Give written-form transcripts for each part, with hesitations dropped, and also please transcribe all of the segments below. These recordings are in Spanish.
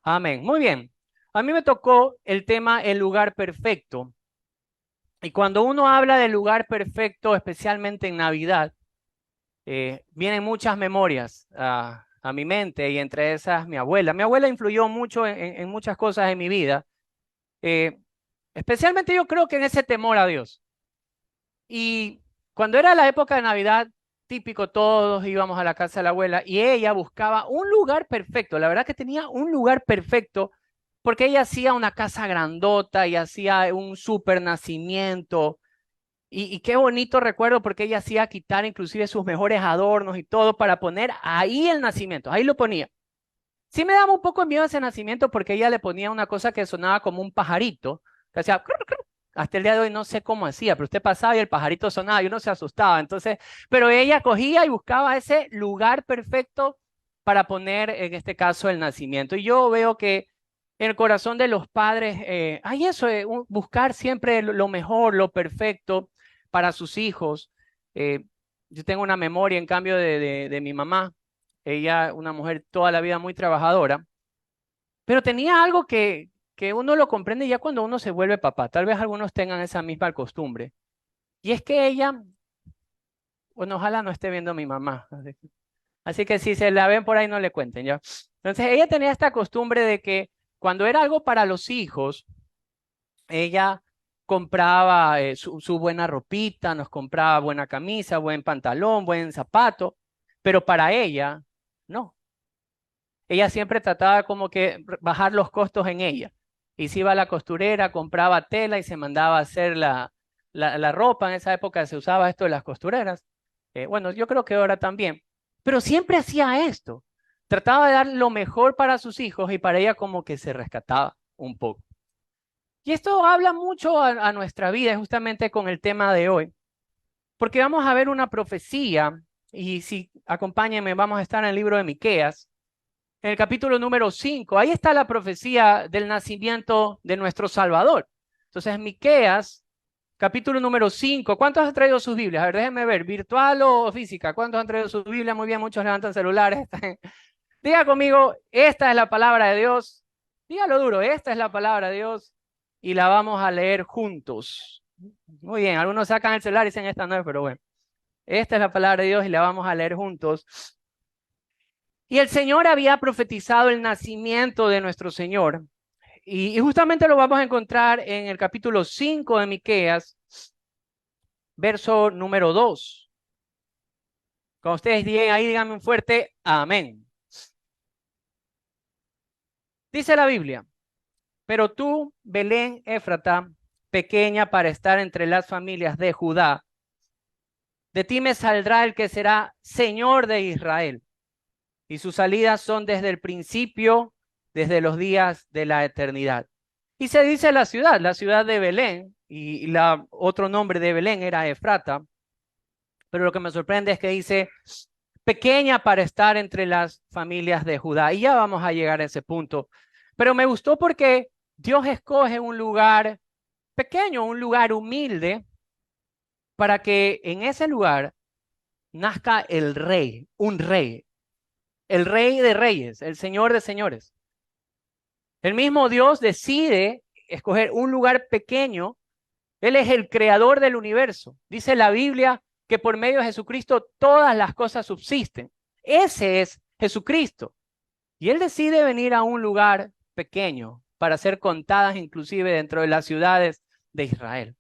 Amén. Muy bien. A mí me tocó el tema el lugar perfecto. Y cuando uno habla del lugar perfecto, especialmente en Navidad, vienen muchas memorias a mi mente y entre esas mi abuela. Mi abuela influyó mucho en muchas cosas en mi vida, eh, especialmente yo creo que en ese temor a Dios. Y cuando era la época de Navidad, típico, todos íbamos a la casa de la abuela y ella buscaba un lugar perfecto. La verdad que tenía un lugar perfecto porque ella hacía una casa grandota y hacía un super nacimiento. Y qué bonito recuerdo porque ella hacía quitar inclusive sus mejores adornos y todo para poner ahí el nacimiento. Ahí lo ponía. Sí me daba un poco de miedo ese nacimiento porque ella le ponía una cosa que sonaba como un pajarito, que hacía crr, crr. Hasta el día de hoy no sé cómo hacía, pero usted pasaba y el pajarito sonaba y uno se asustaba. Entonces, pero ella cogía y buscaba ese lugar perfecto para poner, en este caso, el nacimiento. Y yo veo que en el corazón de los padres hay eso, buscar siempre lo mejor, lo perfecto para sus hijos. Eh, yo tengo una memoria, en cambio, de mi mamá. Ella, una mujer toda la vida muy trabajadora, pero tenía algo que uno lo comprende ya cuando uno se vuelve papá. Tal vez algunos tengan esa misma costumbre. Y es que ella, bueno, ojalá no esté viendo a mi mamá. Así que si se la ven por ahí, no le cuenten ya. Entonces, ella tenía esta costumbre de que cuando era algo para los hijos, ella compraba su buena ropita, nos compraba buena camisa, buen pantalón, buen zapato, pero para ella, no. Ella siempre trataba como que bajar los costos en ella. Y se iba a la costurera, compraba tela y se mandaba a hacer la ropa. En esa época se usaba esto de las costureras. Bueno, yo creo que ahora también. Pero siempre hacía esto. Trataba de dar lo mejor para sus hijos y para ella como que se rescataba un poco. Y esto habla mucho a nuestra vida, justamente con el tema de hoy, porque vamos a ver una profecía, y si acompáñenme, vamos a estar en el libro de Miqueas, en el capítulo número 5, ahí está la profecía del nacimiento de nuestro Salvador. Entonces, Miqueas, capítulo número 5. ¿Cuántos han traído sus Biblias? A ver, déjenme ver, ¿virtual o física? ¿Cuántos han traído sus Biblias? Muy bien, muchos levantan celulares. Diga conmigo, esta es la palabra de Dios. Dígalo duro, esta es la palabra de Dios y la vamos a leer juntos. Muy bien, algunos sacan el celular y dicen esta no es, pero bueno. Esta es la palabra de Dios y la vamos a leer juntos. Y el Señor había profetizado el nacimiento de nuestro Señor. Y justamente lo vamos a encontrar en el capítulo 5 de Miqueas, verso número 2. Cuando ustedes lleguen ahí, díganme un fuerte amén. Dice la Biblia, pero tú, Belén Éfrata, pequeña para estar entre las familias de Judá, de ti me saldrá el que será Señor de Israel, y sus salidas son desde el principio, desde los días de la eternidad. Y se dice la ciudad de Belén, y la otro nombre de Belén era Efrata, pero lo que me sorprende es que dice pequeña para estar entre las familias de Judá. Y ya vamos a llegar a ese punto. Pero me gustó porque Dios escoge un lugar pequeño, un lugar humilde, para que en ese lugar nazca el rey, un rey, el rey de reyes, el señor de señores. El mismo Dios decide escoger un lugar pequeño. Él es el creador del universo. Dice la Biblia que por medio de Jesucristo todas las cosas subsisten. Ese es Jesucristo. Y Él decide venir a un lugar pequeño para ser contadas inclusive dentro de las ciudades de Israel.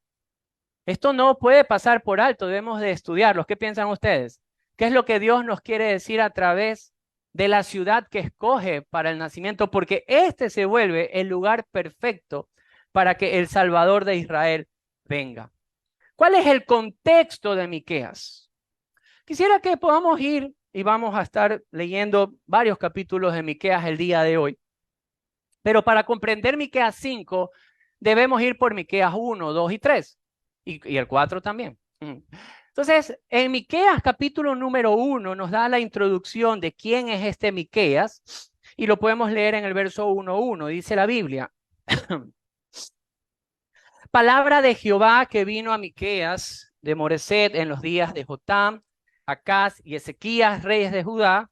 Esto no puede pasar por alto, debemos de estudiarlo. ¿Qué piensan ustedes? ¿Qué es lo que Dios nos quiere decir a través de la ciudad que escoge para el nacimiento? Porque este se vuelve el lugar perfecto para que el Salvador de Israel venga. ¿Cuál es el contexto de Miqueas? Quisiera que podamos ir y vamos a estar leyendo varios capítulos de Miqueas el día de hoy. Pero para comprender Miqueas 5, debemos ir por Miqueas 1, 2 y 3. Y el 4 también. Entonces, en Miqueas capítulo número 1 nos da la introducción de quién es este Miqueas y lo podemos leer en el verso 1:1. Dice la Biblia: palabra de Jehová que vino a Miqueas de Moreset en los días de Jotam, Acaz y Ezequías, reyes de Judá,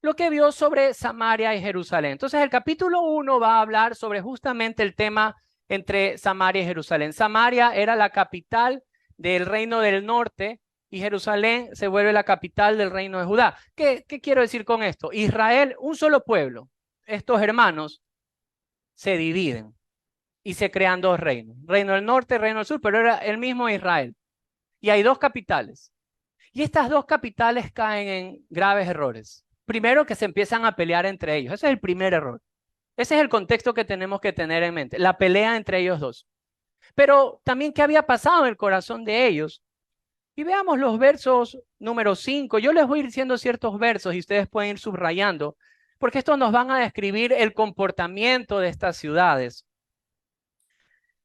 lo que vio sobre Samaria y Jerusalén. Entonces el capítulo 1 va a hablar sobre justamente el tema entre Samaria y Jerusalén. Samaria era la capital del reino del norte y Jerusalén se vuelve la capital del reino de Judá. ¿Qué quiero decir con esto? Israel, un solo pueblo, estos hermanos se dividen y se crean dos reinos, reino del norte y reino del sur, pero era el mismo Israel. Y hay dos capitales. Y estas dos capitales caen en graves errores. Primero, que se empiezan a pelear entre ellos. Ese es el primer error. Ese es el contexto que tenemos que tener en mente, la pelea entre ellos dos. Pero también, ¿qué había pasado en el corazón de ellos? Y veamos los versos número 5. Yo les voy a ir diciendo ciertos versos y ustedes pueden ir subrayando, porque estos nos van a describir el comportamiento de estas ciudades.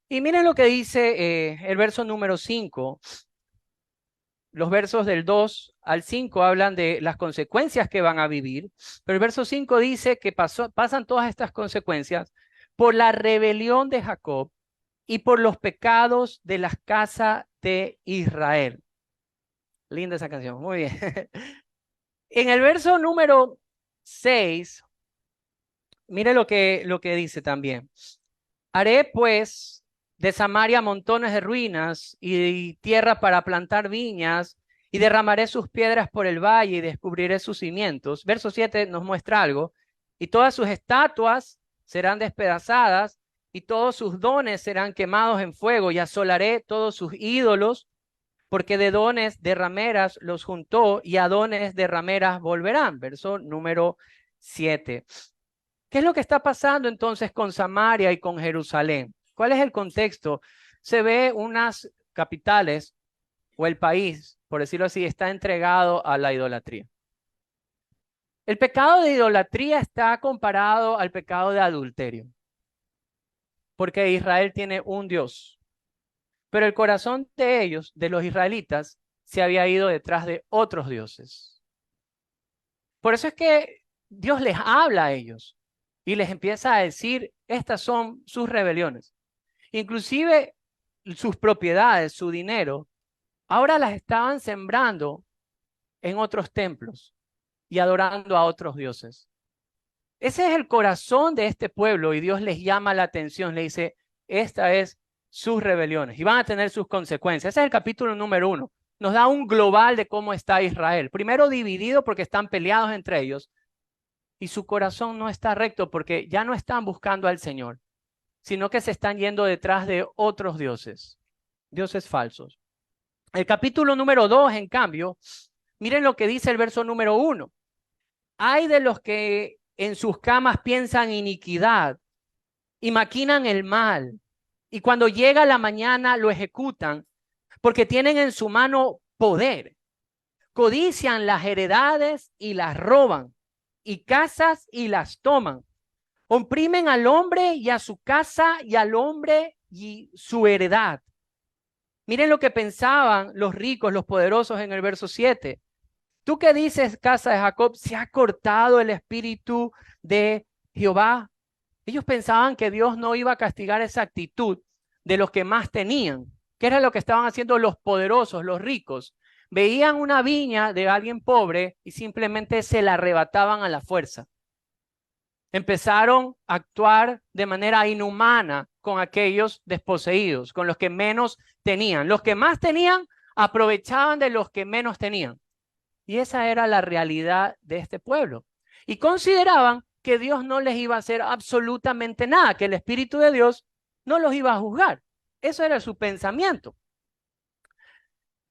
Y miren lo que dice el verso número 5. Los versos del 2 al 5 hablan de las consecuencias que van a vivir, pero el verso 5 dice que pasan todas estas consecuencias por la rebelión de Jacob y por los pecados de las casas de Israel. Linda esa canción, muy bien. En el verso número 6, mire lo que dice también. Haré pues de Samaria montones de ruinas y tierra para plantar viñas, y derramaré sus piedras por el valle y descubriré sus cimientos. Verso 7 nos muestra algo. Y todas sus estatuas serán despedazadas, y todos sus dones serán quemados en fuego, y asolaré todos sus ídolos, porque de dones de rameras los juntó, y a dones de rameras volverán. Verso número 7. ¿Qué es lo que está pasando entonces con Samaria y con Jerusalén? ¿Cuál es el contexto? Se ve unas capitales o el país, por decirlo así, está entregado a la idolatría. El pecado de idolatría está comparado al pecado de adulterio, porque Israel tiene un Dios, pero el corazón de ellos, de los israelitas, se había ido detrás de otros dioses. Por eso es que Dios les habla a ellos y les empieza a decir, estas son sus rebeliones. Inclusive sus propiedades, su dinero, ahora las estaban sembrando en otros templos y adorando a otros dioses. Ese es el corazón de este pueblo y Dios les llama la atención, le dice, esta es sus rebeliones y van a tener sus consecuencias. Ese es el capítulo número 1. Nos da un global de cómo está Israel. Primero dividido porque están peleados entre ellos y su corazón no está recto porque ya no están buscando al Señor, sino que se están yendo detrás de otros dioses, dioses falsos. El capítulo número 2, en cambio, miren lo que dice el verso número 1. Hay de los que en sus camas piensan iniquidad y maquinan el mal, y cuando llega la mañana lo ejecutan, porque tienen en su mano poder. Codician las heredades y las roban, y casas y las toman. Oprimen al hombre y a su casa y al hombre y su heredad. Miren lo que pensaban los ricos, los poderosos en el verso 7. ¿Tú qué dices, casa de Jacob? ¿Se ha cortado el espíritu de Jehová? Ellos pensaban que Dios no iba a castigar esa actitud de los que más tenían. ¿Qué era lo que estaban haciendo los poderosos, los ricos? Veían una viña de alguien pobre y simplemente se la arrebataban a la fuerza. Empezaron a actuar de manera inhumana con aquellos desposeídos, con los que menos tenían. Los que más tenían aprovechaban de los que menos tenían. Y esa era la realidad de este pueblo. Y consideraban que Dios no les iba a hacer absolutamente nada, que el Espíritu de Dios no los iba a juzgar. Eso era su pensamiento.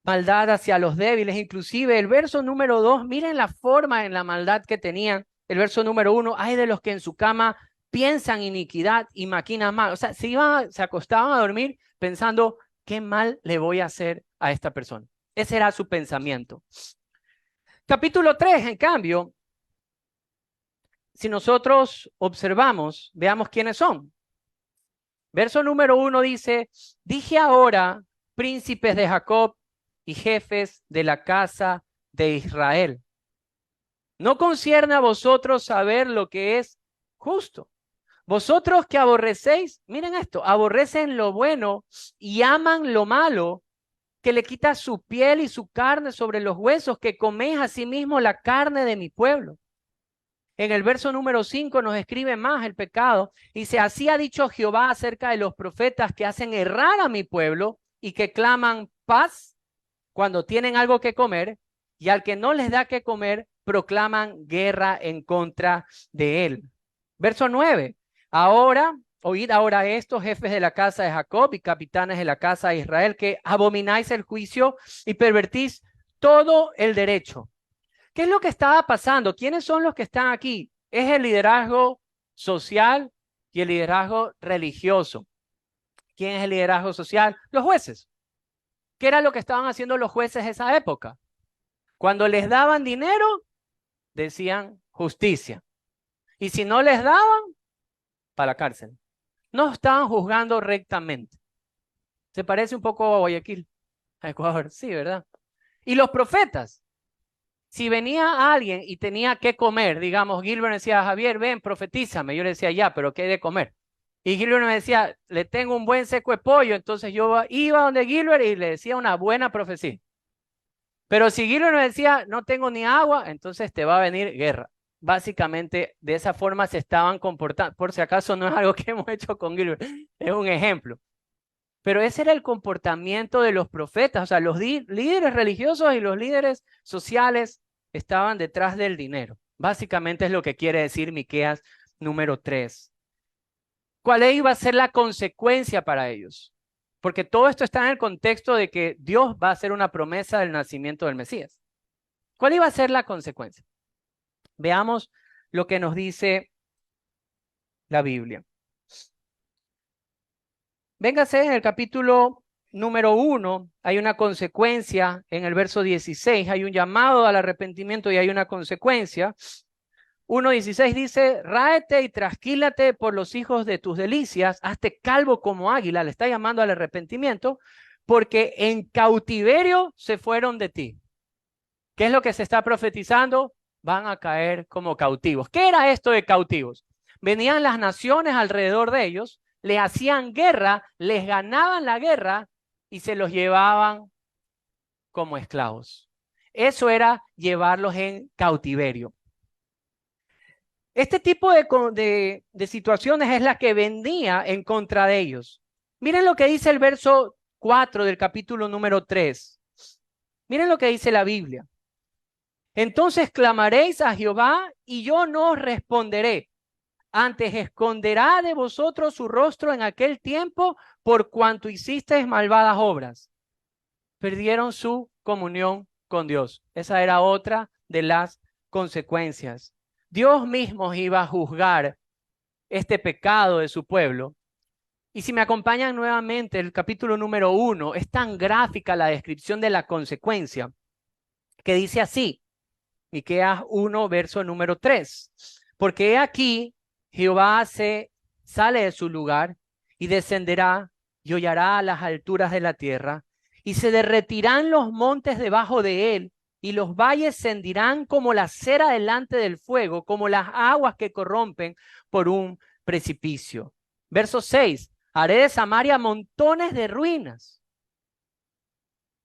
Maldad hacia los débiles, inclusive el verso número 2, miren la forma en la maldad que tenían. El verso número 1, hay de los que en su cama piensan iniquidad y maquinan mal. O sea, se acostaban a dormir pensando, ¿qué mal le voy a hacer a esta persona? Ese era su pensamiento. Capítulo 3, en cambio, si nosotros observamos, veamos quiénes son. Verso número 1 dice, dije ahora, príncipes de Jacob y jefes de la casa de Israel. No concierne a vosotros saber lo que es justo. Vosotros que aborrecéis, miren esto, aborrecen lo bueno y aman lo malo, que le quita su piel y su carne sobre los huesos, que coméis asimismo la carne de mi pueblo. En el verso número 5 nos describe más el pecado. Dice, así ha dicho Jehová acerca de los profetas que hacen errar a mi pueblo y que claman paz cuando tienen algo que comer, y al que no les da que comer, proclaman guerra en contra de él. Verso 9. Ahora, oíd ahora estos jefes de la casa de Jacob y capitanes de la casa de Israel, que abomináis el juicio y pervertís todo el derecho. ¿Qué es lo que estaba pasando? ¿Quiénes son los que están aquí? Es el liderazgo social y el liderazgo religioso. ¿Quién es el liderazgo social? Los jueces. ¿Qué era lo que estaban haciendo los jueces de esa época? Cuando les daban dinero, decían justicia. Y si no les daban, para la cárcel. No estaban juzgando rectamente. ¿Se parece un poco a Guayaquil, a Ecuador? Sí, ¿verdad? Y los profetas. Si venía alguien y tenía que comer, digamos, Gilbert decía, Javier, ven, profetízame. Yo le decía, ya, pero ¿qué he de comer? Y Gilbert me decía, le tengo un buen seco de pollo. Entonces yo iba donde Gilbert y le decía una buena profecía. Pero si Gilbert me decía, no tengo ni agua, entonces te va a venir guerra. Básicamente, de esa forma se estaban comportando. Por si acaso no es algo que hemos hecho con Gilbert, es un ejemplo. Pero ese era el comportamiento de los profetas. O sea, los líderes religiosos y los líderes sociales estaban detrás del dinero. Básicamente es lo que quiere decir Miqueas número 3. ¿Cuál iba a ser la consecuencia para ellos? Porque todo esto está en el contexto de que Dios va a hacer una promesa del nacimiento del Mesías. ¿Cuál iba a ser la consecuencia? Veamos lo que nos dice la Biblia. Véngase en el capítulo número 1, hay una consecuencia. En el verso 16 hay un llamado al arrepentimiento y hay una consecuencia. 1:16 dice, ráete y trasquílate por los hijos de tus delicias, hazte calvo como águila, le está llamando al arrepentimiento, porque en cautiverio se fueron de ti. ¿Qué es lo que se está profetizando? Van a caer como cautivos. ¿Qué era esto de cautivos? Venían las naciones alrededor de ellos, le hacían guerra, les ganaban la guerra y se los llevaban como esclavos. Eso era llevarlos en cautiverio. Este tipo de situaciones es la que venía en contra de ellos. Miren lo que dice el verso 4 del capítulo número 3. Miren lo que dice la Biblia. Entonces clamaréis a Jehová y yo no os responderé. Antes esconderá de vosotros su rostro en aquel tiempo por cuanto hicisteis malvadas obras. Perdieron su comunión con Dios. Esa era otra de las consecuencias. Dios mismo iba a juzgar este pecado de su pueblo. Y si me acompañan nuevamente, el capítulo número 1, es tan gráfica la descripción de la consecuencia que dice así, Miqueas 1, verso número 3. Porque he aquí, Jehová sale de su lugar y descenderá y hollará a las alturas de la tierra y se derretirán los montes debajo de él y los valles se hendirán como la cera delante del fuego, como las aguas que corrompen por un precipicio. Verso 6. Haré de Samaria montones de ruinas.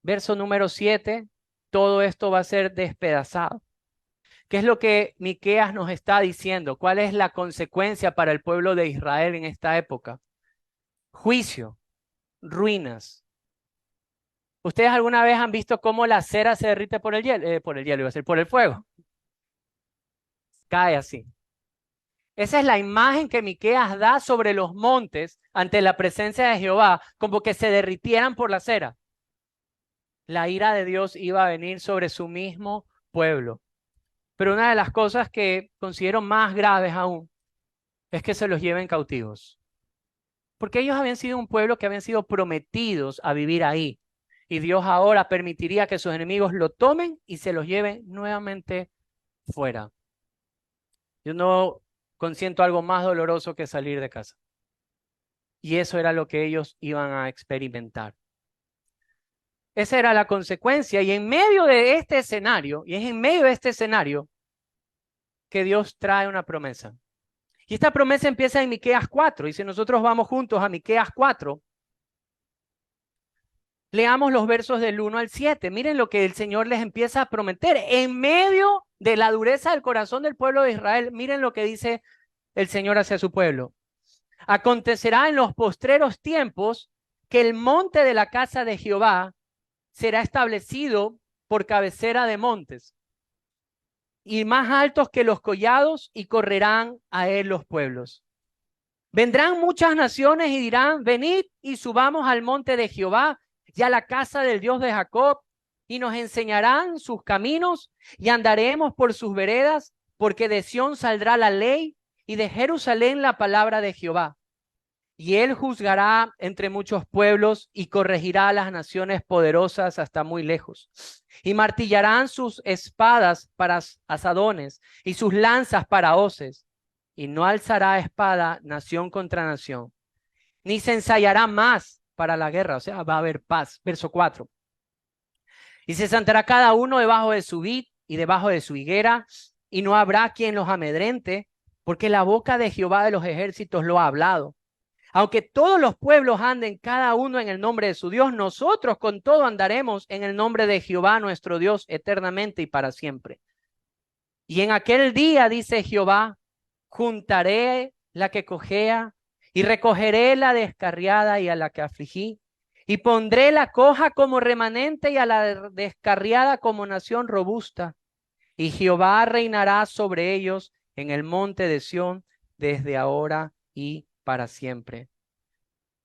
Verso número 7. Todo esto va a ser despedazado. ¿Qué es lo que Miqueas nos está diciendo? ¿Cuál es la consecuencia para el pueblo de Israel en esta época? Juicio, ruinas. ¿Ustedes alguna vez han visto cómo la cera se derrite por el hielo? Iba a ser por el fuego. Cae así. Esa es la imagen que Miqueas da sobre los montes ante la presencia de Jehová, como que se derritieran por la cera. La ira de Dios iba a venir sobre su mismo pueblo. Pero una de las cosas que considero más graves aún es que se los lleven cautivos. Porque ellos habían sido un pueblo que habían sido prometidos a vivir ahí. Y Dios ahora permitiría que sus enemigos lo tomen y se los lleven nuevamente fuera. Yo no consiento algo más doloroso que salir de casa. Y eso era lo que ellos iban a experimentar. Esa era la consecuencia. Y en medio de este escenario, y es en medio de este escenario que Dios trae una promesa. Y esta promesa empieza en Miqueas 4. Y si nosotros vamos juntos a Miqueas 4, Leamos los versos del 1 al 7. Miren lo que el Señor les empieza a prometer. En medio de la dureza del corazón del pueblo de Israel, miren lo que dice el Señor hacia su pueblo. Acontecerá en los postreros tiempos que el monte de la casa de Jehová será establecido por cabecera de montes, y más altos que los collados, y correrán a él los pueblos. Vendrán muchas naciones y dirán, venid y subamos al monte de Jehová y a la casa del Dios de Jacob, y nos enseñarán sus caminos y andaremos por sus veredas, porque de Sión saldrá la ley y de Jerusalén la palabra de Jehová. Y él juzgará entre muchos pueblos y corregirá a las naciones poderosas hasta muy lejos. Y martillarán sus espadas para asadones y sus lanzas para hoces. Y no alzará espada nación contra nación, ni se ensayará más para la guerra. O sea, va a haber paz. Verso 4. Y se sentará cada uno debajo de su vid y debajo de su higuera, y no habrá quien los amedrente, porque la boca de Jehová de los ejércitos lo ha hablado. Aunque todos los pueblos anden cada uno en el nombre de su Dios, nosotros con todo andaremos en el nombre de Jehová nuestro Dios eternamente y para siempre. Y en aquel día, dice Jehová, juntaré la que cojea y recogeré la descarriada y a la que afligí, y pondré la coja como remanente y a la descarriada como nación robusta. Y Jehová reinará sobre ellos en el monte de Sión desde ahora y para siempre.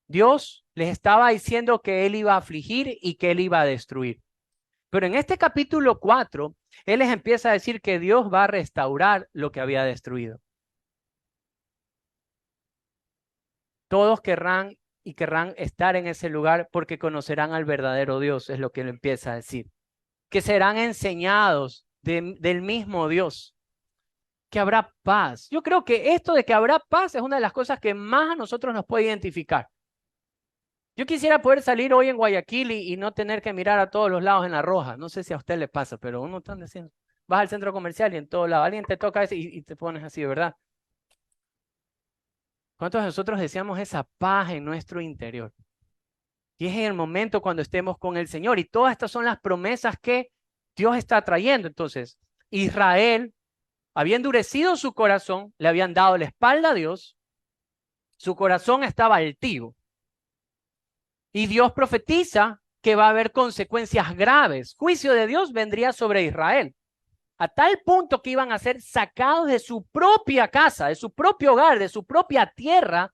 Dios les estaba diciendo que él iba a afligir y que él iba a destruir. Pero en este capítulo 4, él les empieza a decir que Dios va a restaurar lo que había destruido. Todos querrán estar en ese lugar porque conocerán al verdadero Dios, es lo que él empieza a decir. Que serán enseñados del mismo Dios. Que habrá paz. Yo creo que esto de que habrá paz es una de las cosas que más a nosotros nos puede identificar. Yo quisiera poder salir hoy en Guayaquil y no tener que mirar a todos los lados en la roja. No sé si a usted le pasa, pero uno está diciendo, vas al centro comercial y en todo lado, alguien te toca y te pones así, ¿verdad? ¿Cuántos de nosotros deseamos esa paz en nuestro interior? Y es en el momento cuando estemos con el Señor. Y todas estas son las promesas que Dios está trayendo. Entonces, Israel había endurecido su corazón, le habían dado la espalda a Dios, su corazón estaba altivo. Y Dios profetiza que va a haber consecuencias graves. Juicio de Dios vendría sobre Israel. A tal punto que iban a ser sacados de su propia casa, de su propio hogar, de su propia tierra,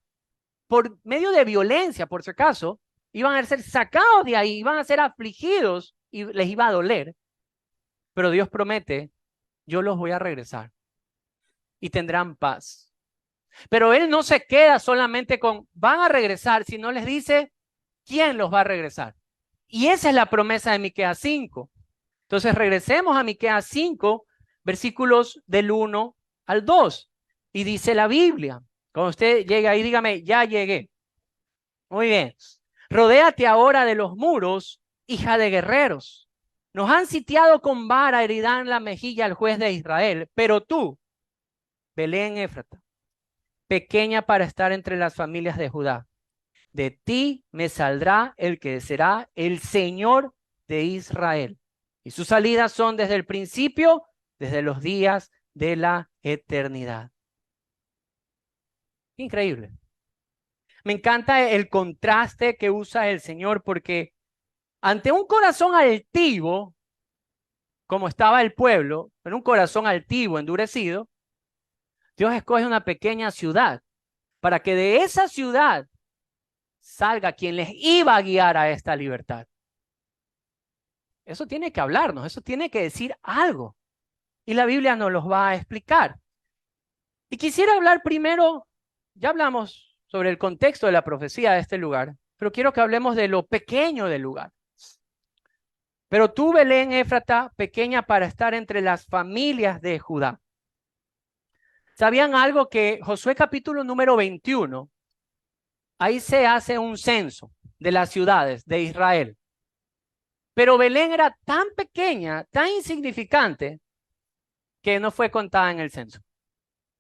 por medio de violencia, por si acaso. Iban a ser sacados de ahí, iban a ser afligidos y les iba a doler. Pero Dios promete, yo los voy a regresar y tendrán paz. Pero Él no se queda solamente con, van a regresar, sino les dice, ¿quién los va a regresar? Y esa es la promesa de Miqueas 5. Entonces regresemos a Miqueas 5, versículos del 1 al 2. Y dice la Biblia, cuando usted llegue ahí, dígame, ya llegué. Muy bien. Rodéate ahora de los muros, hija de guerreros. Nos han sitiado con vara, herirán la mejilla al juez de Israel. Pero tú, Belén Éfrata, pequeña para estar entre las familias de Judá, de ti me saldrá el que será el Señor de Israel. Y sus salidas son desde el principio, desde los días de la eternidad. Increíble. Me encanta el contraste que usa el Señor, porque ante un corazón altivo, como estaba el pueblo, en un corazón altivo, endurecido, Dios escoge una pequeña ciudad para que de esa ciudad salga quien les iba a guiar a esta libertad. Eso tiene que hablarnos, eso tiene que decir algo. Y la Biblia nos los va a explicar. Y quisiera hablar primero, ya hablamos sobre el contexto de la profecía de este lugar, pero quiero que hablemos de lo pequeño del lugar. Pero tú, Belén Éfrata, pequeña para estar entre las familias de Judá. ¿Sabían algo? Que Josué capítulo número 21, ahí se hace un censo de las ciudades de Israel. Pero Belén era tan pequeña, tan insignificante, que no fue contada en el censo.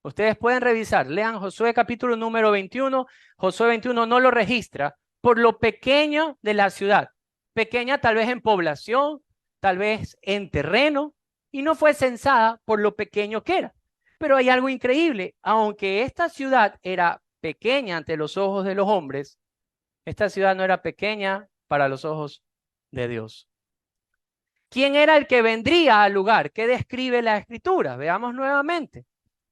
Ustedes pueden revisar, lean Josué capítulo número 21, Josué 21 no lo registra por lo pequeño de la ciudad. pequeña tal vez en población, tal vez en terreno, y no fue censada por lo pequeño que era. Pero hay algo increíble, aunque esta ciudad era pequeña ante los ojos de los hombres, esta ciudad no era pequeña para los ojos de Dios. ¿Quién era el que vendría al lugar? ¿Qué describe la Escritura? Veamos nuevamente.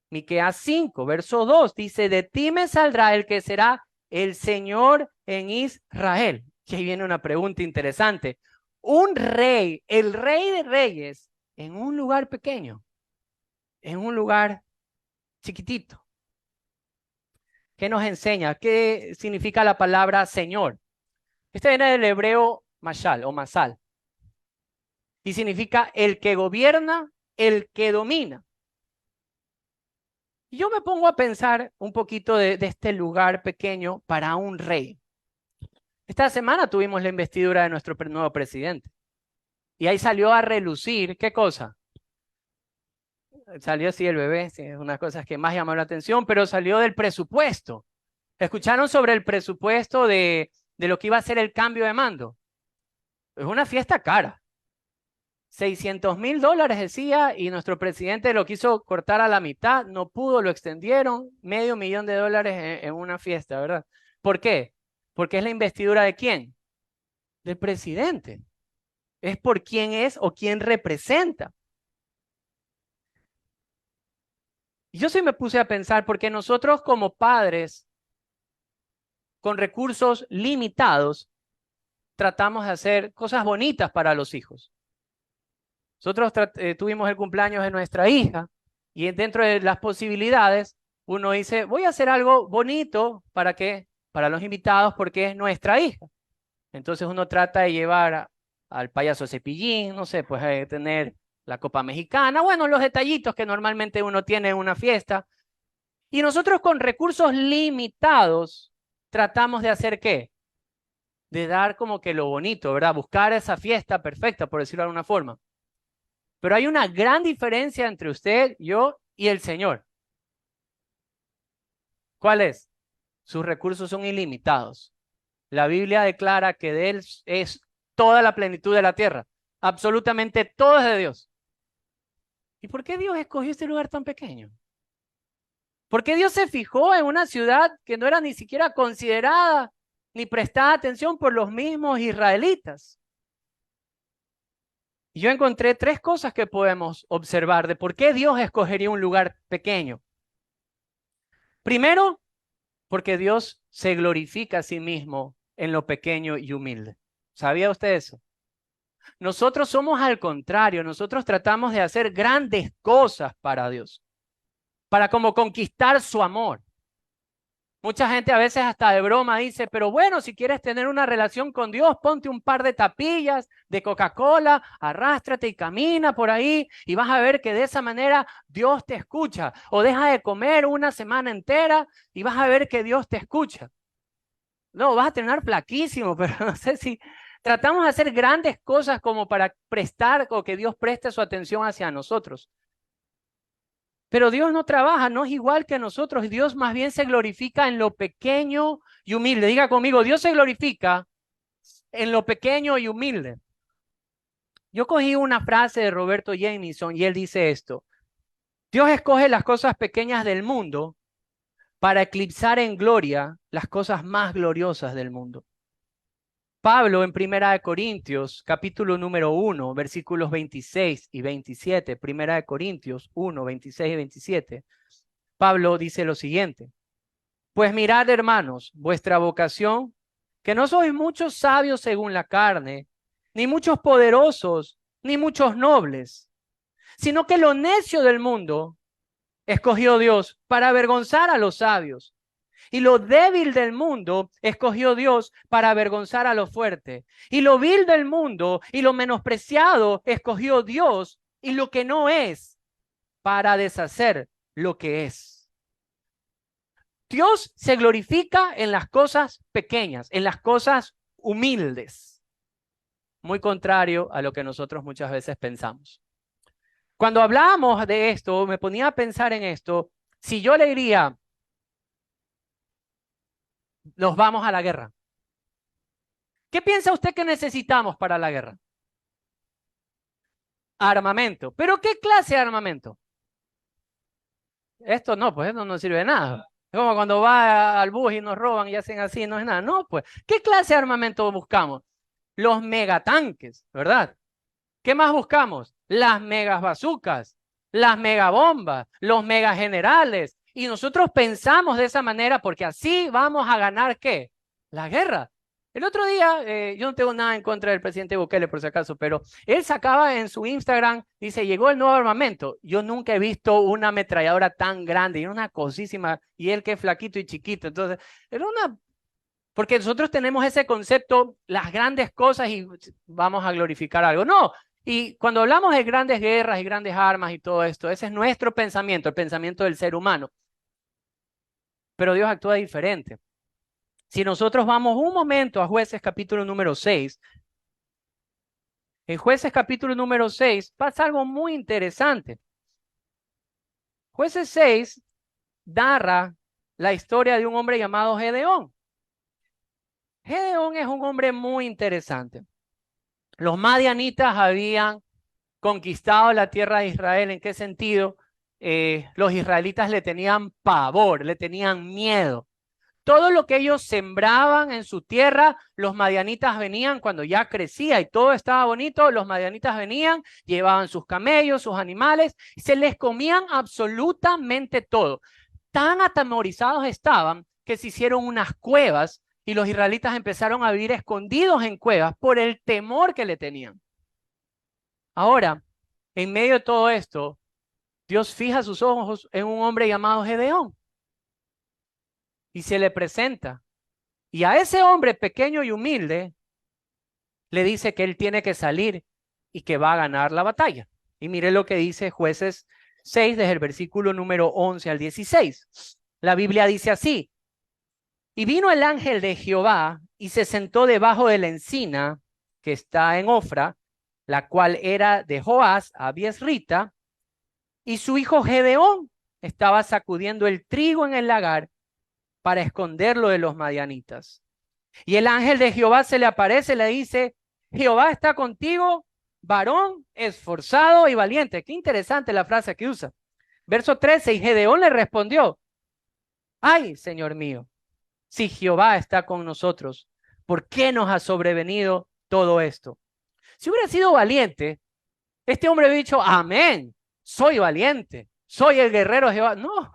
Miqueas 5, verso 2, dice, de ti me saldrá el que será el Señor en Israel. Y ahí viene una pregunta interesante. Un rey, el rey de reyes, en un lugar pequeño, en un lugar chiquitito. ¿Qué nos enseña? ¿Qué significa la palabra Señor? Este viene del hebreo mashal o masal. Y significa el que gobierna, el que domina. Y yo me pongo a pensar un poquito de este lugar pequeño para un rey. Esta semana tuvimos la investidura de nuestro nuevo presidente. Y ahí salió a relucir, ¿qué cosa? Salió así el bebé, sí, es una de las cosas que más llamó la atención, pero salió del presupuesto. ¿Escucharon sobre el presupuesto de lo que iba a ser el cambio de mando? Es una fiesta cara. $600,000 decía, y nuestro presidente lo quiso cortar a la mitad, no pudo, lo extendieron, $500,000 en una fiesta, ¿verdad? ¿Por qué? Porque es la investidura ¿de quién? Del presidente. Es por quién es o quién representa. Y yo sí me puse a pensar, porque nosotros como padres, con recursos limitados, tratamos de hacer cosas bonitas para los hijos. Nosotros tuvimos el cumpleaños de nuestra hija y dentro de las posibilidades, uno dice, voy a hacer algo bonito ¿para qué? Para los invitados porque es nuestra hija. Entonces uno trata de llevar al payaso Cepillín, no sé, pues tener la copa mexicana, bueno, los detallitos que normalmente uno tiene en una fiesta. Y nosotros con recursos limitados tratamos de hacer ¿qué? De dar como que lo bonito, ¿verdad? Buscar esa fiesta perfecta, por decirlo de alguna forma. Pero hay una gran diferencia entre usted, yo y el Señor. ¿Cuál es? Sus recursos son ilimitados. La Biblia declara que de Él es toda la plenitud de la tierra. Absolutamente todo es de Dios. ¿Y por qué Dios escogió este lugar tan pequeño? ¿Por qué Dios se fijó en una ciudad que no era ni siquiera considerada ni prestada atención por los mismos israelitas? Y yo encontré 3 cosas que podemos observar de por qué Dios escogería un lugar pequeño. Primero, porque Dios se glorifica a sí mismo en lo pequeño y humilde. ¿Sabía usted eso? Nosotros somos al contrario, nosotros tratamos de hacer grandes cosas para Dios, para como conquistar su amor. Mucha gente a veces hasta de broma dice, pero bueno, si quieres tener una relación con Dios, ponte un par de tapillas de Coca-Cola, arrástrate y camina por ahí y vas a ver que de esa manera Dios te escucha. O deja de comer una semana entera y vas a ver que Dios te escucha. No, vas a terminar flaquísimo, pero no sé si tratamos de hacer grandes cosas como para prestar o que Dios preste su atención hacia nosotros. Pero Dios no trabaja, no es igual que nosotros. Dios más bien se glorifica en lo pequeño y humilde. Diga conmigo, Dios se glorifica en lo pequeño y humilde. Yo cogí una frase de Roberto Jamison y él dice esto. Dios escoge las cosas pequeñas del mundo para eclipsar en gloria las cosas más gloriosas del mundo. Pablo en Primera de Corintios, capítulo número 1, versículos 26 y 27, Primera de Corintios 1, 26 y 27, Pablo dice lo siguiente, pues mirad, hermanos, vuestra vocación, que no sois muchos sabios según la carne, ni muchos poderosos, ni muchos nobles, sino que lo necio del mundo escogió Dios para avergonzar a los sabios. Y lo débil del mundo escogió Dios para avergonzar a lo fuerte. Y lo vil del mundo y lo menospreciado escogió Dios y lo que no es para deshacer lo que es. Dios se glorifica en las cosas pequeñas, en las cosas humildes. Muy contrario a lo que nosotros muchas veces pensamos. Cuando hablábamos de esto, me ponía a pensar en esto. Si yo le diría, nos vamos a la guerra. ¿Qué piensa usted que necesitamos para la guerra? Armamento. ¿Pero qué clase de armamento? Esto no, pues esto no sirve de nada. Es como cuando va al bus y nos roban y hacen así, no es nada. No, pues, ¿qué clase de armamento buscamos? Los megatanques, ¿verdad? ¿Qué más buscamos? Las megas bazucas, las megabombas, los megagenerales. Y nosotros pensamos de esa manera porque así vamos a ganar, ¿qué? La guerra. El otro día, yo no tengo nada en contra del presidente Bukele por si acaso, pero él sacaba en su Instagram, dice, llegó el nuevo armamento. Yo nunca he visto una ametralladora tan grande, y era una cosísima, y él que es flaquito y chiquito. Entonces, era una... Porque nosotros tenemos ese concepto, las grandes cosas y vamos a glorificar algo. No, y cuando hablamos de grandes guerras y grandes armas y todo esto, ese es nuestro pensamiento, el pensamiento del ser humano. Pero Dios actúa diferente. Si nosotros vamos un momento a Jueces capítulo número 6, en Jueces capítulo número 6 pasa algo muy interesante. Jueces 6 narra la historia de un hombre llamado Gedeón. Gedeón es un hombre muy interesante. Los madianitas habían conquistado la tierra de Israel. ¿En qué sentido? Los israelitas le tenían pavor, le tenían miedo. Todo lo que ellos sembraban en su tierra, los madianitas venían cuando ya crecía y todo estaba bonito, los madianitas venían, llevaban sus camellos, sus animales, y se les comían absolutamente todo. Tan atemorizados estaban que se hicieron unas cuevas y los israelitas empezaron a vivir escondidos en cuevas por el temor que le tenían. Ahora, en medio de todo esto, Dios fija sus ojos en un hombre llamado Gedeón y se le presenta. Y a ese hombre pequeño y humilde le dice que él tiene que salir y que va a ganar la batalla. Y mire lo que dice Jueces 6, desde el versículo número 11 al 16. La Biblia dice así: y vino el ángel de Jehová y se sentó debajo de la encina que está en Ofra, la cual era de Joás Abiesrita, y su hijo Gedeón estaba sacudiendo el trigo en el lagar para esconderlo de los madianitas. Y el ángel de Jehová se le aparece y le dice: Jehová está contigo, varón esforzado y valiente. Qué interesante la frase que usa. Verso 13, y Gedeón le respondió: ay, Señor mío, si Jehová está con nosotros, ¿por qué nos ha sobrevenido todo esto? Si hubiera sido valiente, este hombre hubiera dicho: amén, soy valiente, soy el guerrero de Jehová. No,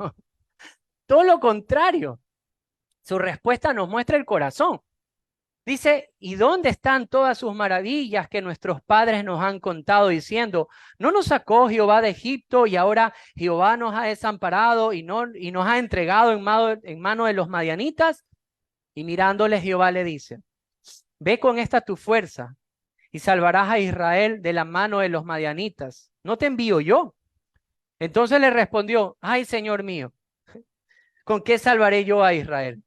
todo lo contrario. Su respuesta nos muestra el corazón. Dice: ¿y dónde están todas sus maravillas que nuestros padres nos han contado diciendo, no nos sacó Jehová de Egipto y ahora Jehová nos ha desamparado y nos ha entregado en mano de los madianitas? Y mirándole Jehová le dice: ve con esta tu fuerza y salvarás a Israel de la mano de los madianitas. ¿No te envío yo? Entonces le respondió: ay, Señor mío, ¿con qué salvaré yo a Israel?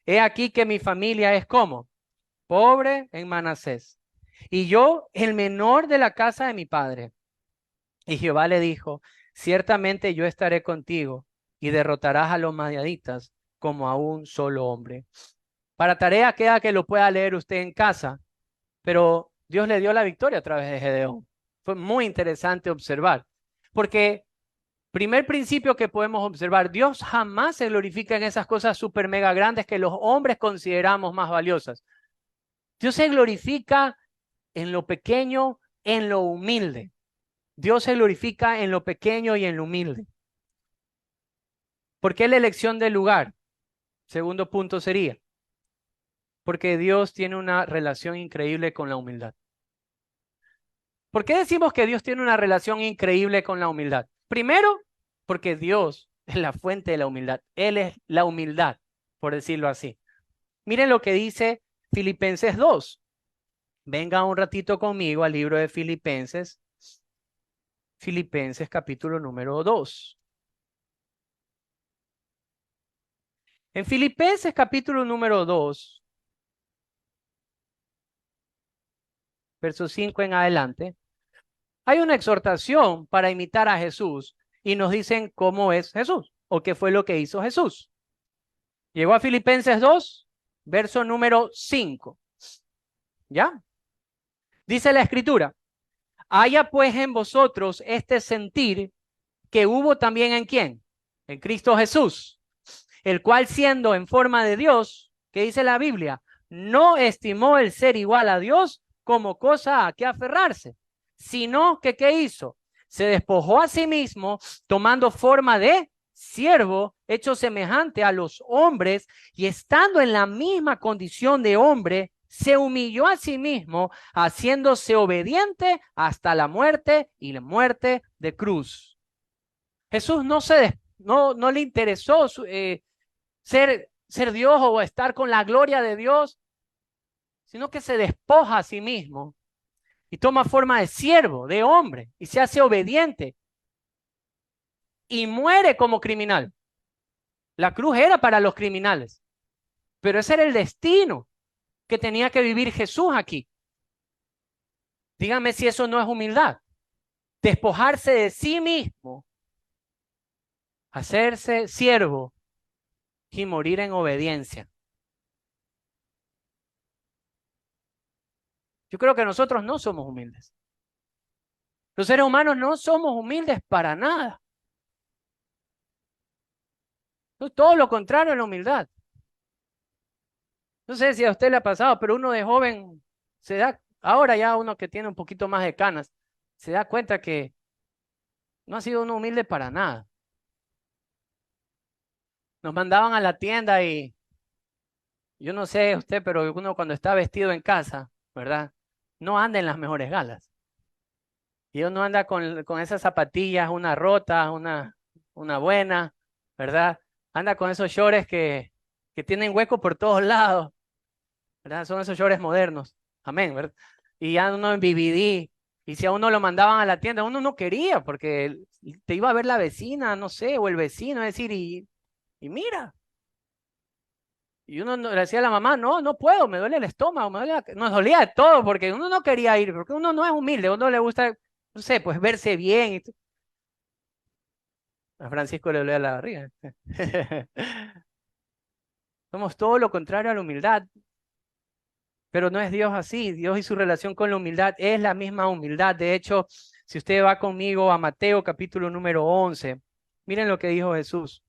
He aquí que mi familia es como pobre en Manasés, y yo el menor de la casa de mi padre. Y Jehová le dijo: ciertamente yo estaré contigo y derrotarás a los madianitas como a un solo hombre. Para tarea queda que lo pueda leer usted en casa, pero Dios le dio la victoria a través de Gedeón. Fue muy interesante observar, porque primer principio que podemos observar: Dios jamás se glorifica en esas cosas súper mega grandes que los hombres consideramos más valiosas. Dios se glorifica en lo pequeño, en lo humilde. Dios se glorifica en lo pequeño y en lo humilde. ¿Por qué la elección del lugar? Segundo punto sería: porque Dios tiene una relación increíble con la humildad. ¿Por qué decimos que Dios tiene una relación increíble con la humildad? Primero, porque Dios es la fuente de la humildad. Él es la humildad, por decirlo así. Miren lo que dice Filipenses 2. Venga un ratito conmigo al libro de Filipenses. Filipenses capítulo número 2. En Filipenses capítulo número 2, verso 5 en adelante, hay una exhortación para imitar a Jesús y nos dicen cómo es Jesús o qué fue lo que hizo Jesús. Llegó a Filipenses 2, verso número 5. ¿Ya? Dice la Escritura, haya pues en vosotros este sentir que hubo también en ¿quién? En Cristo Jesús, el cual siendo en forma de Dios, ¿qué dice la Biblia? No estimó el ser igual a Dios como cosa a que aferrarse, sino que ¿qué hizo? Se despojó a sí mismo, tomando forma de siervo, hecho semejante a los hombres, y estando en la misma condición de hombre, se humilló a sí mismo, haciéndose obediente hasta la muerte y la muerte de cruz. Jesús no le interesó ser Dios o estar con la gloria de Dios, sino que se despoja a sí mismo y toma forma de siervo, de hombre, y se hace obediente y muere como criminal. La cruz era para los criminales, pero ese era el destino que tenía que vivir Jesús aquí. Dígame si eso no es humildad. Despojarse de sí mismo, hacerse siervo y morir en obediencia. Yo creo que nosotros no somos humildes. Los seres humanos no somos humildes para nada. Todo lo contrario a la humildad. No sé si a usted le ha pasado, pero uno de joven se da, ahora ya uno que tiene un poquito más de canas, se da cuenta que no ha sido uno humilde para nada. Nos mandaban a la tienda y yo no sé usted, pero uno cuando está vestido en casa, ¿verdad? No anda en las mejores galas. Y uno anda con esas zapatillas, una rota, una buena, ¿verdad? Anda con esos shorts que tienen hueco por todos lados, ¿verdad? Son esos shorts modernos. Amén, ¿verdad? Y ya uno en BBD. Y si a uno lo mandaban a la tienda, uno no quería porque te iba a ver la vecina, no sé, o el vecino, es decir, y mira. Y uno le decía a la mamá, no, no puedo, me duele el estómago, nos dolía de todo porque uno no quería ir, porque uno no es humilde, uno le gusta, no sé, pues verse bien. A Francisco le dolía la barriga. Somos todo lo contrario a la humildad, pero no es Dios así. Dios y su relación con la humildad es la misma humildad. De hecho, si usted va conmigo a Mateo capítulo número 11, miren lo que dijo Jesús.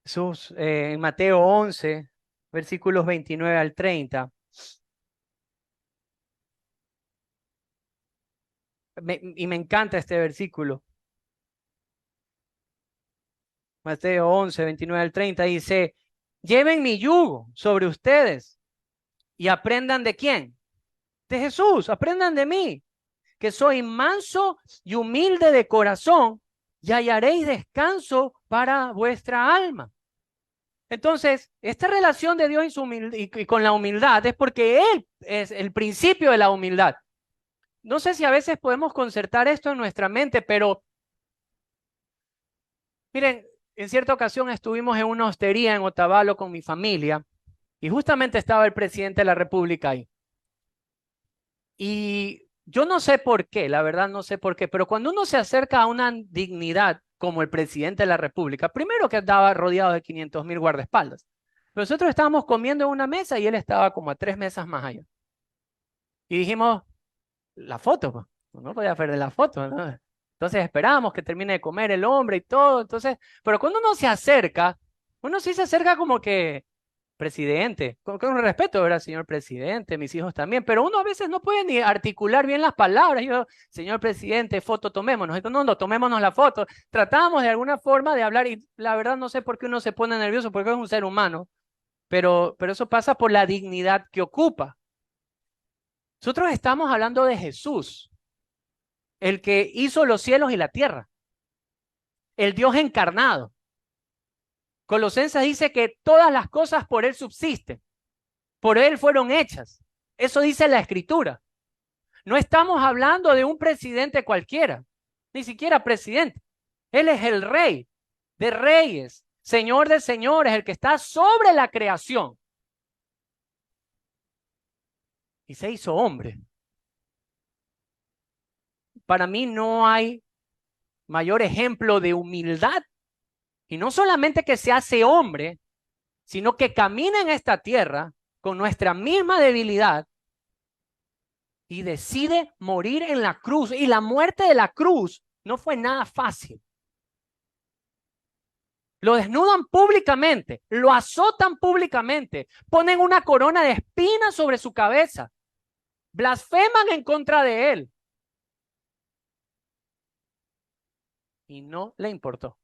Jesús en Mateo 11, versículos 29 al 30. Y me encanta este versículo. Mateo 11, 29 al 30 dice, lleven mi yugo sobre ustedes y aprendan de quién. De Jesús, aprendan de mí, que soy manso y humilde de corazón, y hallaréis descanso para vuestra alma. Entonces, esta relación de Dios y con la humildad es porque Él es el principio de la humildad. No sé si a veces podemos concertar esto en nuestra mente, pero miren, en cierta ocasión estuvimos en una hostería en Otavalo con mi familia y justamente estaba el presidente de la República ahí. Y yo no sé por qué, la verdad no sé por qué, pero cuando uno se acerca a una dignidad como el presidente de la República, primero que estaba rodeado de 500,000 guardaespaldas. Nosotros estábamos comiendo en una mesa y él estaba como a 3 mesas más allá. Y dijimos, la foto, pues. No podía perder la foto, ¿no? Entonces esperábamos que termine de comer el hombre y todo. Entonces, pero cuando uno se acerca, uno sí se acerca como que, presidente, con respeto, ¿verdad, señor presidente? Mis hijos también, pero uno a veces no puede ni articular bien las palabras. Yo, señor presidente, foto, tomémonos. Entonces, no, tomémonos la foto. Tratamos de alguna forma de hablar y la verdad no sé por qué uno se pone nervioso, porque es un ser humano, pero eso pasa por la dignidad que ocupa. Nosotros estamos hablando de Jesús, el que hizo los cielos y la tierra, el Dios encarnado. Colosenses dice que todas las cosas por Él subsisten, por Él fueron hechas. Eso dice la Escritura. No estamos hablando de un presidente cualquiera, ni siquiera presidente. Él es el Rey de reyes, Señor de señores, el que está sobre la creación. Y se hizo hombre. Para mí no hay mayor ejemplo de humildad. Y no solamente que se hace hombre, sino que camina en esta tierra con nuestra misma debilidad y decide morir en la cruz. Y la muerte de la cruz no fue nada fácil. Lo desnudan públicamente, lo azotan públicamente, ponen una corona de espinas sobre su cabeza, blasfeman en contra de él. Y no le importó.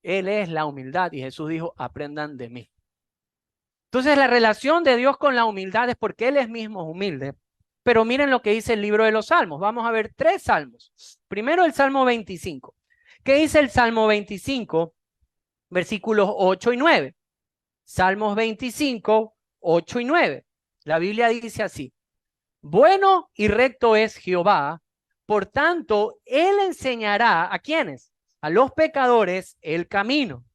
Él es la humildad y Jesús dijo, aprendan de mí. Entonces la relación de Dios con la humildad es porque Él es mismo humilde. Pero miren lo que dice el libro de los Salmos. Vamos a ver 3 salmos. Primero el Salmo 25. ¿Qué dice el Salmo 25? Versículos 8 y 9. Salmos 25, 8 y 9. La Biblia dice así. Bueno y recto es Jehová, por tanto, Él enseñará ¿a quiénes? A los pecadores el camino.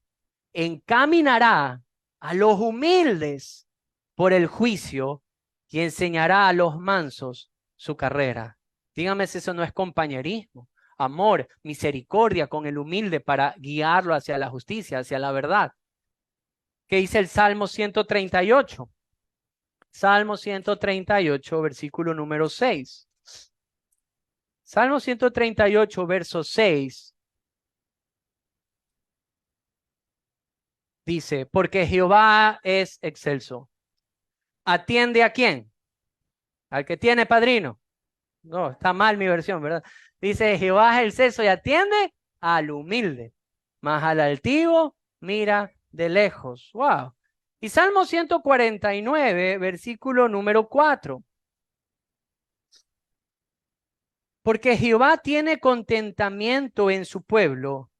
Encaminará a los humildes por el juicio y enseñará a los mansos su carrera. Dígame si eso no es compañerismo, amor, misericordia con el humilde para guiarlo hacia la justicia, hacia la verdad. ¿Qué dice el Salmo 138? Salmo 138, versículo número 6. Salmo 138, verso 6. Dice, porque Jehová es excelso. ¿Atiende a quién? ¿Al que tiene padrino? No, está mal mi versión, ¿verdad? Dice, Jehová es excelso y atiende al humilde, mas al altivo mira de lejos. Wow. Y Salmo 149, versículo número 4. Porque Jehová tiene contentamiento en su pueblo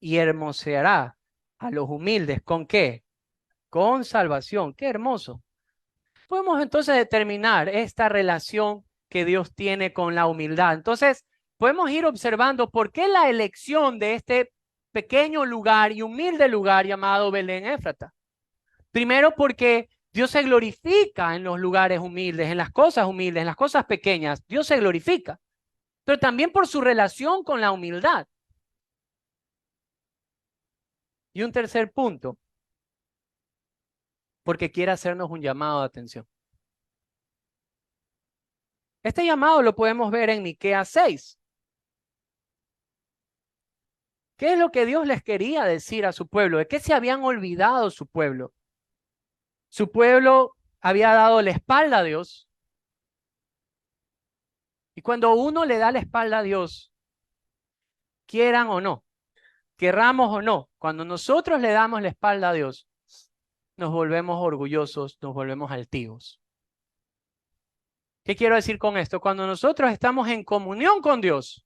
y hermoseará a los humildes. ¿Con qué? Con salvación. Qué hermoso. Podemos entonces determinar esta relación que Dios tiene con la humildad. Entonces, podemos ir observando por qué la elección de este pequeño lugar y humilde lugar llamado Belén Éfrata. Primero porque Dios se glorifica en los lugares humildes, en las cosas pequeñas. Dios se glorifica. Pero también por su relación con la humildad. Y un tercer punto, porque quiere hacernos un llamado de atención. Este llamado lo podemos ver en Miqueas 6. ¿Qué es lo que Dios les quería decir a su pueblo? ¿De qué se habían olvidado su pueblo? Su pueblo había dado la espalda a Dios. Y cuando uno le da la espalda a Dios, quieran o no, querramos o no, cuando nosotros le damos la espalda a Dios, nos volvemos orgullosos, nos volvemos altivos. ¿Qué quiero decir con esto? Cuando nosotros estamos en comunión con Dios,